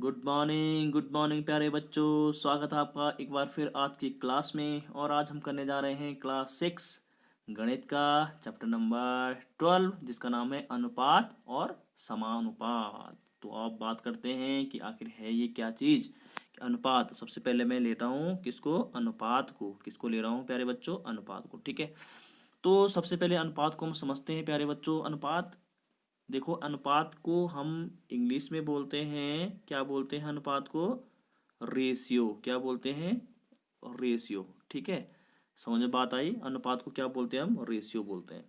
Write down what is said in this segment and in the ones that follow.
Good morning प्यारे बच्चों। स्वागत है आपका एक बार फिर आज की क्लास में। और आज हम करने जा रहे हैं क्लास 6 गणित का चैप्टर नंबर 12 जिसका नाम है अनुपात और समानुपात। तो आप बात करते हैं कि आखिर है ये क्या चीज़ अनुपात। तो सबसे पहले मैं लेता हूँ किसको, अनुपात को। किसको ले रहा हूँ प्यारे बच्चों, अनुपात को। ठीक है, तो सबसे पहले अनुपात को हम समझते हैं प्यारे बच्चों। अनुपात देखो, अनुपात को हम इंग्लिश में बोलते हैं, क्या बोलते हैं अनुपात को? रेशियो। क्या बोलते हैं? रेशियो। ठीक है, समझ में बात आई? अनुपात को क्या बोलते हैं हम? रेशियो बोलते हैं।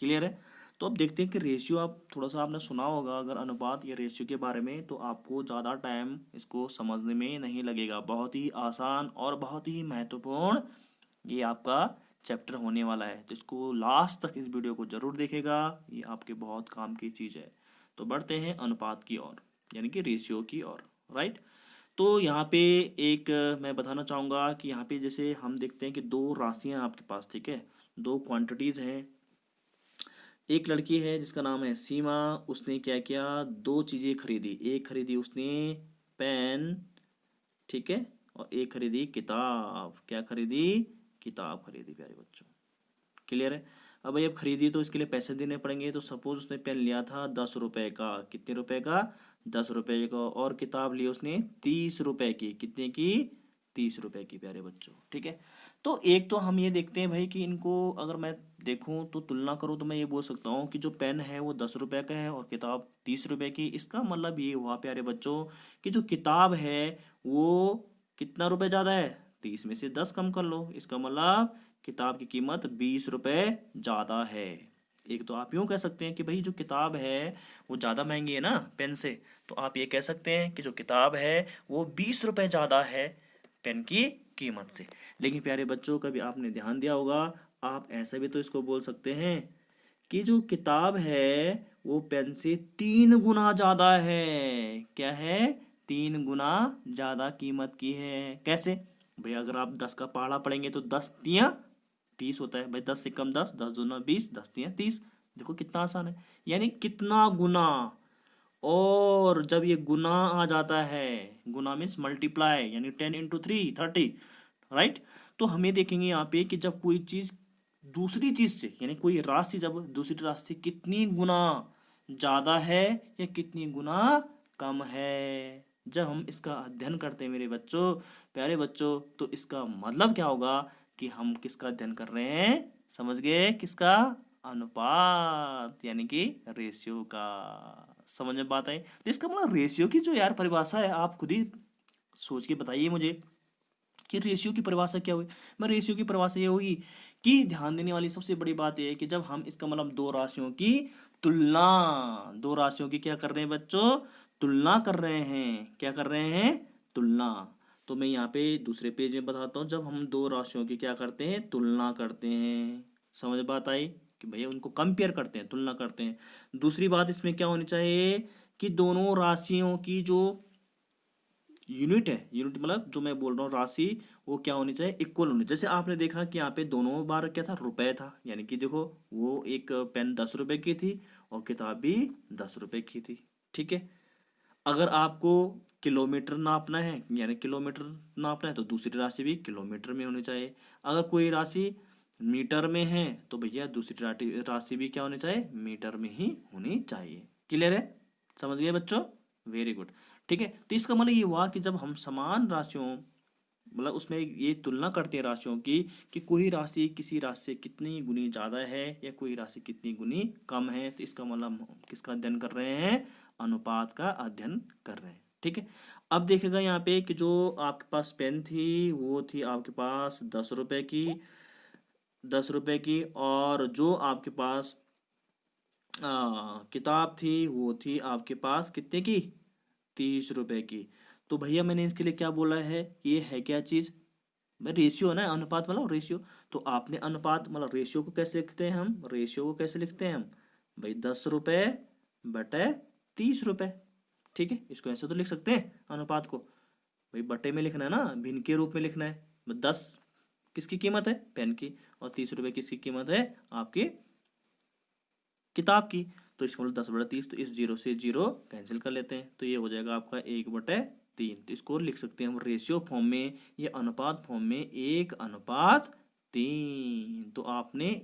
क्लियर है? तो अब देखते हैं कि रेशियो, आप थोड़ा सा आपने सुना होगा अगर अनुपात या रेशियो के बारे में, तो आपको ज़्यादा टाइम इसको समझने में नहीं लगेगा। बहुत ही आसान और बहुत ही महत्वपूर्ण ये आपका चैप्टर होने वाला है। तो इसको लास्ट तक इस वीडियो को जरूर देखेगा, ये आपके बहुत काम की चीज़ है। तो बढ़ते हैं अनुपात की ओर, यानी कि रेशियो की ओर। राइट, तो यहाँ पे एक मैं बताना चाहूँगा कि यहाँ पे जैसे हम देखते हैं कि दो राशियाँ आपके पास, ठीक है, दो क्वांटिटीज़ हैं। एक लड़की है जिसका नाम है सीमा। उसने क्या किया, दो चीज़ें खरीदी। एक खरीदी उसने पेन, ठीक है, और एक खरीदी किताब। क्या खरीदी? किताब खरीदी प्यारे बच्चों। क्लियर है? अब भाई अब खरीदी तो इसके लिए पैसे देने पड़ेंगे। तो सपोज उसने पेन लिया था 10 रुपए का। कितने रुपए का? 10 रुपए का। और किताब ली उसने 30 रुपए की। कितने की? 30 रुपए की प्यारे बच्चों। ठीक है, तो एक तो हम ये देखते हैं भाई कि इनको अगर मैं देखूं तो तुलना करूं तो मैं ये बोल सकता हूँ कि जो पेन है वो 10 रुपए का है और किताब 30 रुपए की। इसका मतलब ये हुआ प्यारे बच्चों कि जो किताब है वो कितना रुपए ज़्यादा है? 30 में से 10 कम कर लो। इसका मतलब किताब की कीमत 20 रुपए ज़्यादा है। एक तो आप यूँ कह सकते हैं कि भाई जो किताब है वो ज़्यादा महंगी है ना पेन से। तो आप ये कह सकते हैं कि जो किताब है वो 20 रुपए ज़्यादा है पेन की कीमत से। लेकिन प्यारे बच्चों, कभी आपने ध्यान दिया होगा, आप ऐसा भी तो इसको बोल सकते हैं कि जो किताब है वो पेन से 3 गुना ज़्यादा है। क्या है? 3 गुना ज़्यादा कीमत की है। कैसे? भाई अगर आप 10 का पहाड़ा पढ़ेंगे तो 10 तियाँ 30 होता है। भाई 10 से कम 10, 10 दूना 20, 10 तियाँ 30। देखो कितना आसान है, यानी कितना गुना। और जब ये गुना आ जाता है, गुना मीन्स मल्टीप्लाई, यानी 10 × 3 30। राइट, तो हमें देखेंगे यहाँ पे कि जब कोई चीज़ दूसरी चीज़ से, यानी कोई राशि जब दूसरी राशि से कितनी गुना ज़्यादा है या कितनी गुना कम है, जब हम इसका अध्ययन करते हैं मेरे बच्चों, प्यारे बच्चों, तो इसका मतलब क्या होगा कि हम किसका अध्ययन कर रहे हैं? समझ गए? किसका? अनुपात, यानी कि रेशियो का। समझ में बात आई? तो इसका मतलब रेशियो की जो यार परिभाषा है, आप खुद ही सोच के बताइए मुझे कि रेशियो की परिभाषा क्या हुई। मैं रेशियो की परिभाषा ये होगी कि ध्यान देने वाली सबसे बड़ी बात यह है कि जब हम इसका मतलब दो राशियों की तुलना, दो राशियों की क्या कर रहे हैं बच्चों? तुलना कर रहे हैं। क्या कर रहे हैं? तुलना। तो मैं यहाँ पे दूसरे पेज में बताता हूँ, जब हम दो राशियों की क्या करते हैं? तुलना करते हैं। समझ बात आई कि भैया उनको कंपेयर करते हैं, तुलना करते हैं। दूसरी बात इसमें क्या होनी चाहिए कि दोनों राशियों की जो यूनिट है, यूनिट मतलब जो मैं बोल रहा हूँ राशि, वो क्या होनी चाहिए? इक्वल होनी। जैसे आपने देखा कि यहाँ पे दोनों बार क्या था? रुपए था। यानी कि देखो, वो एक पेन 10 रुपए की थी और किताब भी 10 रुपए की थी। ठीक है, अगर आपको किलोमीटर नापना है, यानी किलोमीटर नापना है, तो दूसरी राशि भी किलोमीटर में होनी चाहिए। अगर कोई राशि मीटर में है तो भैया दूसरी राशि भी क्या होनी चाहिए? मीटर में ही होनी चाहिए। क्लियर है? समझ गए बच्चों? Very good. ठीक है, तो इसका मतलब ये हुआ कि जब हम समान राशियों, मतलब उसमें ये तुलना करते हैं राशियों की कि कोई राशि किसी राशि से कितनी गुनी ज़्यादा है या कोई राशि कितनी गुनी कम है, तो इसका मतलब हम किसका अध्ययन कर रहे हैं? अनुपात का अध्ययन कर रहे हैं। ठीक है, अब देखेगा यहाँ पे कि जो आपके पास पेन थी वो थी आपके पास 10 रुपए की, 10 रुपए की। और जो आपके पास किताब थी वो थी आपके पास कितने की? 30 रुपए की। तो भैया मैंने इसके लिए क्या बोला है? ये है क्या चीज़? भाई रेशियो है ना, अनुपात मतलब रेशियो। तो आपने अनुपात मतलब रेशियो को कैसे लिखते हैं हम? रेशियो को कैसे लिखते हैं हम? भाई 10 रुपए बटे 30 रुपए। ठीक है, इसको ऐसे तो लिख सकते हैं अनुपात को। भाई बटे में लिखना है ना, भिन्न के रूप में लिखना है। 10 किसकी कीमत है? पेन की। और 30 रुपए किसकी कीमत है? आपकी किताब की। तो इसका मतलब 10/30, तो इस 0 से 0 कैंसिल कर लेते हैं, तो ये हो जाएगा आपका 1/3। तो इसको लिख सकते हैं हम रेशियो फॉर्म में, ये अनुपात फॉर्म में 1/3। तो आपने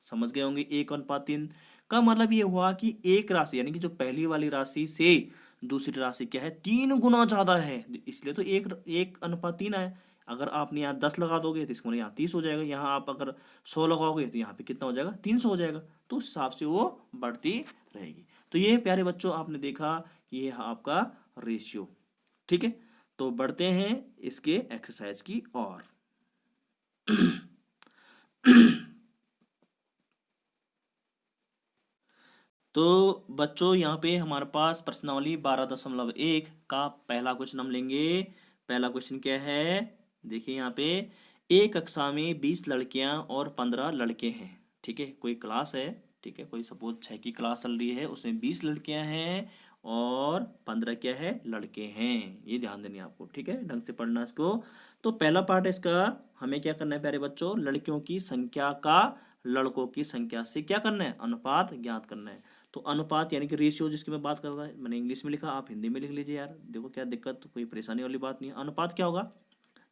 समझ गए होंगे 1/3 का मतलब ये हुआ कि एक राशि यानी कि जो पहली वाली राशि से दूसरी राशि क्या है 3 गुना ज्यादा है, इसलिए तो 1/3 है। अगर आपने यहाँ 10 लगा दोगे तो इसका मतलब यहाँ 30 हो जाएगा, यहाँ आप अगर 100 लगाओगे तो यहाँ पे कितना हो जाएगा 300 हो जाएगा, तो उस हिसाब से वो बढ़ती रहेगी। तो ये प्यारे बच्चों आपने देखा कि ये आपका रेशियो, ठीक है। तो बढ़ते हैं इसके एक्सरसाइज की ओर। तो बच्चों यहाँ पे हमारे पास प्रश्नावली 12.1 का पहला क्वेश्चन हम लेंगे। पहला क्वेश्चन क्या है, देखिए यहाँ पे एक कक्षा में 20 लड़कियां और 15 लड़के हैं, ठीक है। कोई क्लास है, ठीक है, कोई सपोज 6 की क्लास चल रही है, उसमें 20 लड़कियां हैं और 15 क्या है लड़के हैं, ये ध्यान देनी है आपको, ठीक है, ढंग से पढ़ना इसको। तो पहला पार्ट है इसका, हमें क्या करना है प्यारे बच्चों, लड़कियों की संख्या का लड़कों की संख्या से क्या करना है, अनुपात ज्ञात करना है। तो अनुपात यानी कि रेशियो जिसकी मैं बात कर रहा है, मैंने इंग्लिश में लिखा, आप हिंदी में लिख लीजिए यार, देखो क्या दिक्कत, तो कोई परेशानी वाली बात नहीं है। अनुपात क्या होगा,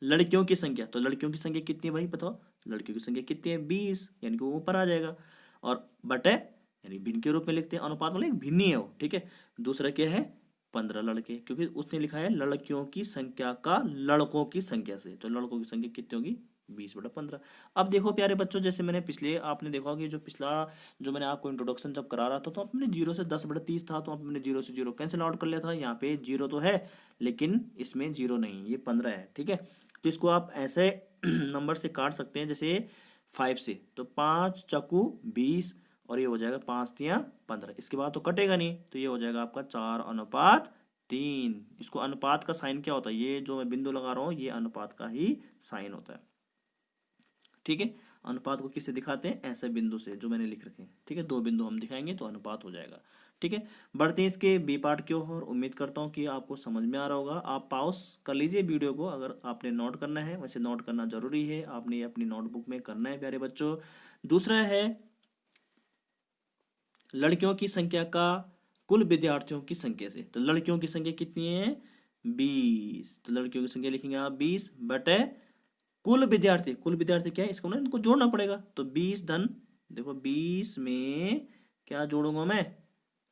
लड़कियों की संख्या, तो लड़कियों की संख्या कितनी है भाई बताओ, लड़कियों की संख्या कितनी है 20, यानी कि वो ऊपर आ जाएगा, और बटे यानी भिन्न के रूप में लिखते हैं, अनुपात मतलब एक भिन्न ही है वो, ठीक है। दूसरा क्या है 15 लड़के, क्योंकि उसने लिखा है लड़कियों की संख्या का लड़कों की संख्या से, तो लड़कों की संख्या कितनी होगी 20/15। अब देखो प्यारे बच्चों, जैसे मैंने पिछले आपने देखा कि जो पिछला जो मैंने आपको इंट्रोडक्शन जब करा रहा था, तो अपने 0 से 10/30 था, तो आपने 0 से 0 कैंसिल आउट कर लिया था। यहाँ पे 0 तो है लेकिन इसमें 0 नहीं, ये 15 है, ठीक है। तो इसको आप ऐसे नंबर से काट सकते हैं, जैसे 5 से, तो 5 चक्कू 20, और ये हो जाएगा 5 तिया 15, इसके बाद तो कटेगा नहीं, तो ये हो जाएगा आपका 4/3। इसको अनुपात का साइन क्या होता है, ये जो मैं बिंदु लगा रहा हूँ ये अनुपात का ही साइन होता है, ठीक है। अनुपात को किससे दिखाते हैं, ऐसे बिंदु से जो मैंने लिख रखे हैं, ठीक है, 2 बिंदु हम दिखाएंगे तो अनुपात हो जाएगा, ठीक है। बढ़ते हैं इसके बी पार्ट की ओर, उम्मीद करता हूँ कि आपको समझ में आ रहा होगा। आप पॉज कर लीजिए वीडियो को, अगर आपने नोट करना है, वैसे नोट करना जरूरी है, आपने अपनी नोटबुक में करना है प्यारे बच्चों। दूसरा है लड़कियों की संख्या का कुल विद्यार्थियों की संख्या से, तो लड़कियों की संख्या कितनी है 20, तो लड़कियों की संख्या लिखेंगे आप 20 बटे कुल विद्यार्थी, कुल विद्यार्थी क्या है, इसको ना इनको जोड़ना पड़ेगा, तो 20 धन, देखो 20 में क्या जोड़ूंगा मैं,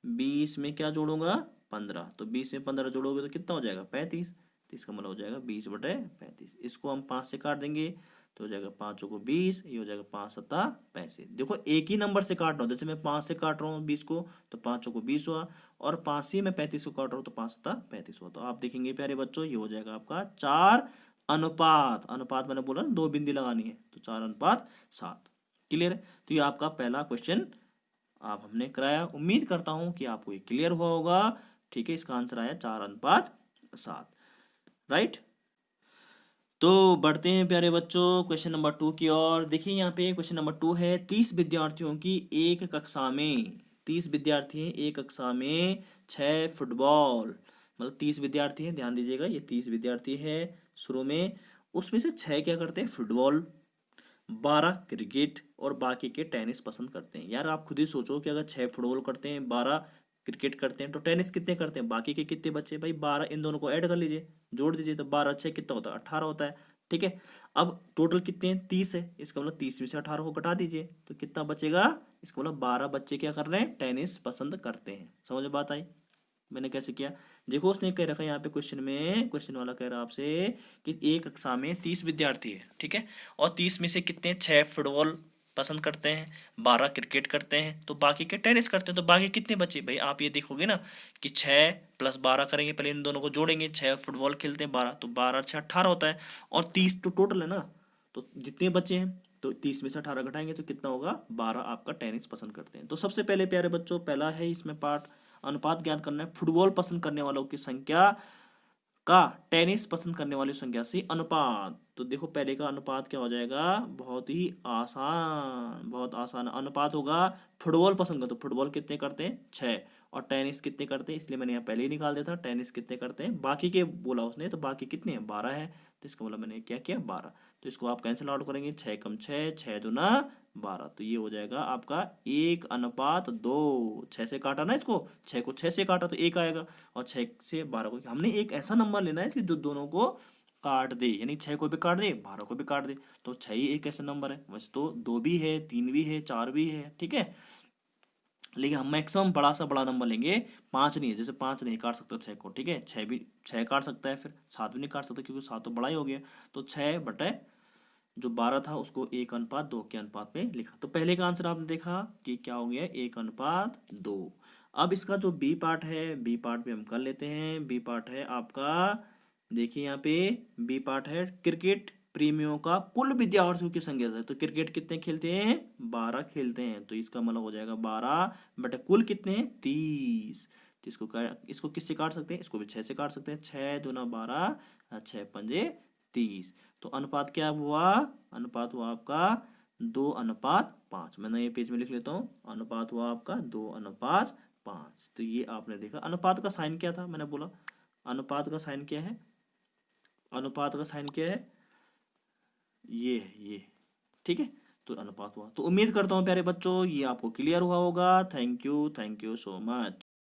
20 में क्या जोड़ूंगा 15, तो 20 में 15 जोड़ोगे तो कितना हो जाएगा 35, तो इसका मतलब हो जाएगा 20/35। इसको हम 5 से काट देंगे तो हो जाएगा 5 को 20, ये हो जाएगा 5 सत्ता 35। देखो एक ही नंबर से काट रहा हूँ, जैसे मैं 5 से काट रहा हूँ 20 को, तो 5 को 20 हुआ, और 5 से मैं 35 को काट रहा हूँ तो 5 सत्ता 35 हुआ। तो आप देखेंगे प्यारे बच्चों ये हो जाएगा आपका 4 अनुपात, अनुपात मैंने बोला 2 बिंदी लगानी है, तो 4/7। क्लियर है, तो ये आपका पहला क्वेश्चन आप हमने कराया, उम्मीद करता हूं कि आपको ये क्लियर हुआ होगा, ठीक है। इसका आंसर आया 4/7, राइट। तो बढ़ते हैं प्यारे बच्चों क्वेश्चन नंबर 2 की ओर। देखिए यहाँ पे क्वेश्चन नंबर 2 है, 30 विद्यार्थियों की एक कक्षा में, 30 विद्यार्थी हैं एक कक्षा में, 6 फुटबॉल, मतलब 30 विद्यार्थी हैं, ध्यान दीजिएगा ये 30 विद्यार्थी है शुरू में, उसमें से 6 क्या करते हैं फुटबॉल, 12 क्रिकेट और बाकी के टेनिस पसंद करते हैं। यार आप खुद ही सोचो कि अगर 6 फुटबॉल करते हैं, 12 क्रिकेट करते हैं, तो टेनिस कितने करते हैं, बाकी के कितने बच्चे भाई 12, इन दोनों को ऐड कर लीजिए, जोड़ दीजिए, तो 12 6 कितना होता है 18 होता है, ठीक है। अब टोटल कितने हैं 30 है, इसका मतलब 30 में से 18 को घटा दीजिए तो कितना बचेगा, इसका मतलब 12 बच्चे क्या कर रहे हैं टेनिस पसंद करते हैं। समझ में बात आई, मैंने कैसे किया, देखो उसने कह रखा है यहाँ पे क्वेश्चन में, क्वेश्चन वाला कह रहा है आपसे कि एक कक्षा में 30 विद्यार्थी है, ठीक है, और 30 में से कितने 6 फुटबॉल पसंद करते हैं, 12 क्रिकेट करते हैं, तो बाकी के टेनिस करते हैं, तो बाकी कितने बचे भाई, आप ये देखोगे ना कि 6 + 12 करेंगे, पहले इन दोनों को जोड़ेंगे, 6 फुटबॉल खेलते हैं 12, तो 12 6 18 होता है, और 30 तो टोटल है ना, तो जितने बचे हैं तो 30 में से 18 घटाएंगे तो कितना होगा 12 आपका टेनिस पसंद करते हैं। तो सबसे पहले प्यारे बच्चों पहला है इसमें पार्ट, अनुपात ज्ञात करना है, फुटबॉल पसंद करने वालों की संख्या का टेनिस पसंद करने वाली संख्या से अनुपात। तो देखो पहले का अनुपात क्या हो जाएगा, बहुत ही आसान, बहुत आसान अनुपात होगा, फुटबॉल पसंद कर, तो फुटबॉल कितने करते हैं 6, और टेन इस कितने करते हैं, इसलिए मैंने यहाँ पहले ही निकाल दिया था। टेन इस कितने करते हैं, बाकी के बोला उसने, तो बाकी कितने हैं, 12 है, तो इसका मतलब मैंने क्या किया, 12। तो इसको आप कैंसिल आउट करेंगे, 6 कम 6, 6 दूना 12, तो ये हो जाएगा आपका 1:2। 6 से काटा ना इसको, 6 को 6 से काटा तो 1 आएगा, और 6 से 12 को, हमने एक ऐसा नंबर लेना है कि जो दोनों को काट दे, यानी 6 को भी काट दे, 12 को भी काट दे। तो 6 ही एक ऐसा नंबर है, वैसे तो 2 भी है, 3 भी है, 4 भी है, ठीक है, लेकिन हम मैक्सिमम बड़ा सा बड़ा नंबर लेंगे। 5 नहीं है, जैसे 5 नहीं काट सकता 6 को, ठीक है, 6 भी 6 काट सकता है, फिर 7 भी नहीं काट सकता क्योंकि 7 तो बड़ा ही हो गया। तो 6 बटे जो 12 था उसको 1:2 के अनुपात में लिखा। तो पहले का आंसर आपने देखा कि क्या हो गया, 1:2। अब इसका जो बी पार्ट है, बी पार्ट भी हम कर लेते हैं। बी पार्ट है आपका, देखिए यहाँ पे बी पार्ट है, क्रिकेट प्रेमियों का कुल विद्यार्थियों की संख्या से। तो क्रिकेट कितने खेलते हैं, 12 खेलते हैं, तो इसका मतलब हो जाएगा 12 बटे कुल कितने हैं, 30। तो इसको किससे काट सकते हैं, इसको भी 6 से काट सकते हैं, 6 दूना 12, 6 पंजे 30। तो अनुपात क्या हुआ, अनुपात हुआ आपका 2:5। मैं ये पेज में लिख लेता हूँ, अनुपात हुआ आपका 2:5। तो ये आपने देखा, अनुपात का साइन क्या था, मैंने बोला अनुपात का साइन क्या है, अनुपात का साइन क्या है, ये है ये, ठीक है। तो अनुपात हुआ, तो उम्मीद करता हूँ प्यारे बच्चों ये आपको क्लियर हुआ होगा। Thank you so much.